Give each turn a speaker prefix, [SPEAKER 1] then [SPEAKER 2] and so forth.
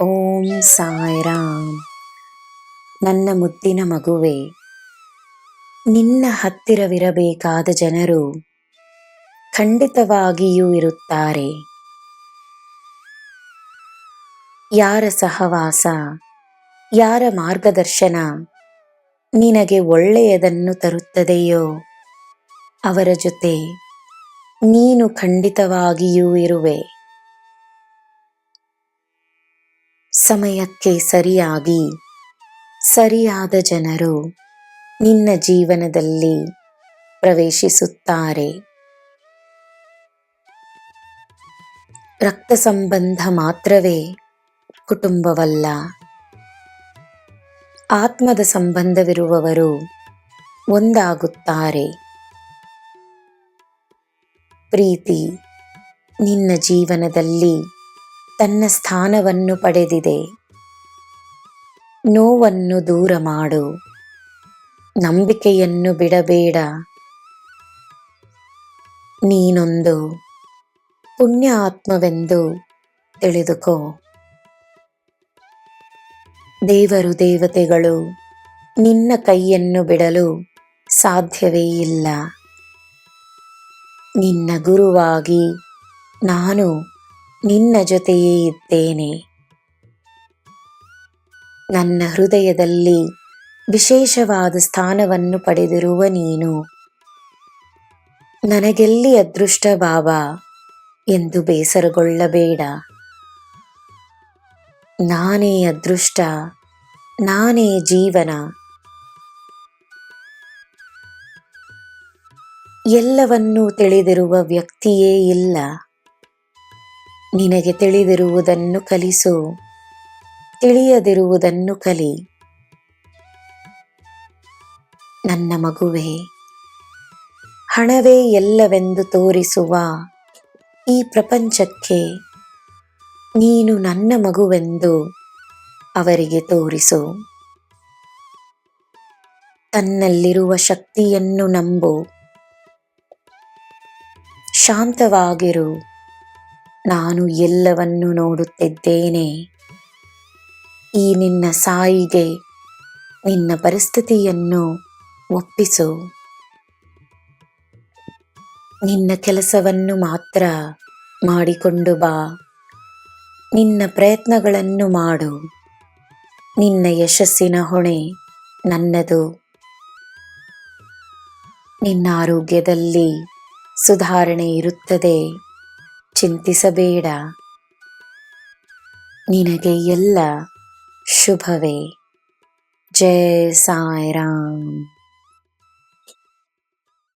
[SPEAKER 1] ಓಂ ಸಾಯಿರಾಮ್. ನನ್ನ ಮುದ್ದಿನ ಮಗುವೆ, ನಿನ್ನ ಹತ್ತಿರವಿರಬೇಕಾದ ಜನರು ಖಂಡಿತವಾಗಿಯೂ ಇರುತ್ತಾರೆ. ಯಾರ ಸಹವಾಸ, ಯಾರ ಮಾರ್ಗದರ್ಶನ ನಿನಗೆ ಒಳ್ಳೆಯದನ್ನು ತರುತ್ತದೆಯೋ ಅವರ ಜೊತೆ ನೀನು ಖಂಡಿತವಾಗಿಯೂ ಇರುವೆ. ಸಮಯಕ್ಕೆ ಸರಿಯಾಗಿ ಸರಿಯಾದ ಜನರು ನಿನ್ನ ಜೀವನದಲ್ಲಿ ಪ್ರವೇಶಿಸುತ್ತಾರೆ. ರಕ್ತ ಸಂಬಂಧ ಮಾತ್ರವೇ ಕುಟುಂಬವಲ್ಲ, ಆತ್ಮದ ಸಂಬಂಧವಿರುವವರು ಒಂದಾಗುತ್ತಾರೆ. ಪ್ರೀತಿ ನಿನ್ನ ಜೀವನದಲ್ಲಿ ತನ್ನ ಸ್ಥಾನವನ್ನು ಪಡೆದಿದೆ. ನೋವನ್ನು ದೂರ ಮಾಡು, ನಂಬಿಕೆಯನ್ನು ಬಿಡಬೇಡ. ನೀನೊಂದು ಪುಣ್ಯ ಆತ್ಮವೆಂದು ತಿಳಿದುಕೋ. ದೇವರು ದೇವತೆಗಳು ನಿನ್ನ ಕೈಯನ್ನು ಬಿಡಲು ಸಾಧ್ಯವೇ ಇಲ್ಲ. ನಿನ್ನ ಗುರುವಾಗಿ ನಾನು ನಿನ್ನ ಜೊತೆಯೇ ಇದ್ದೇನೆ. ನನ್ನ ಹೃದಯದಲ್ಲಿ ವಿಶೇಷವಾದ ಸ್ಥಾನವನ್ನು ಪಡೆದಿರುವ ನೀನು ನನಗೆಲ್ಲಿ ಅದೃಷ್ಟ ಬಾಬಾ ಎಂದು ಬೇಸರಗೊಳ್ಳಬೇಡ. ನಾನೇ ಅದೃಷ್ಟ, ನಾನೇ ಜೀವನ. ಎಲ್ಲವನ್ನೂ ತಿಳಿದಿರುವ ವ್ಯಕ್ತಿಯೇ ಇಲ್ಲ. ನಿನಗೆ ತಿಳಿದಿರುವುದನ್ನು ಕಲಿಸು, ತಿಳಿಯದಿರುವುದನ್ನು ಕಲಿ. ನನ್ನ ಮಗುವೆ, ಹಣವೇ ಎಲ್ಲವೆಂದು ತೋರಿಸುವ ಈ ಪ್ರಪಂಚಕ್ಕೆ ನೀನು ನನ್ನ ಮಗುವೆಂದು ಅವರಿಗೆ ತೋರಿಸು. ತನ್ನಲ್ಲಿರುವ ಶಕ್ತಿಯನ್ನು ನಂಬು. ಶಾಂತವಾಗಿರು. ನಾನು ಎಲ್ಲವನ್ನೂ ನೋಡುತ್ತಿದ್ದೇನೆ. ಈ ನಿನ್ನ ಸಾಯಿಗೆ ನಿನ್ನ ಪರಿಸ್ಥಿತಿಯನ್ನು ಒಪ್ಪಿಸು. ನಿನ್ನ ಕೆಲಸವನ್ನು ಮಾತ್ರ ಮಾಡಿಕೊಂಡು ಬಾ. ನಿನ್ನ ಪ್ರಯತ್ನಗಳನ್ನು ಮಾಡು. ನಿನ್ನ ಯಶಸ್ಸಿನ ಹೊಣೆ ನನ್ನದು. ನಿನ್ನ ಆರೋಗ್ಯದಲ್ಲಿ ಸುಧಾರಣೆ ಇರುತ್ತದೆ, ಚಿಂತಿಸಬೇಡ. ನಿನಗೆ ಎಲ್ಲ ಶುಭವೇ. ಜೈ ಸಾಯಿರಾಮ್.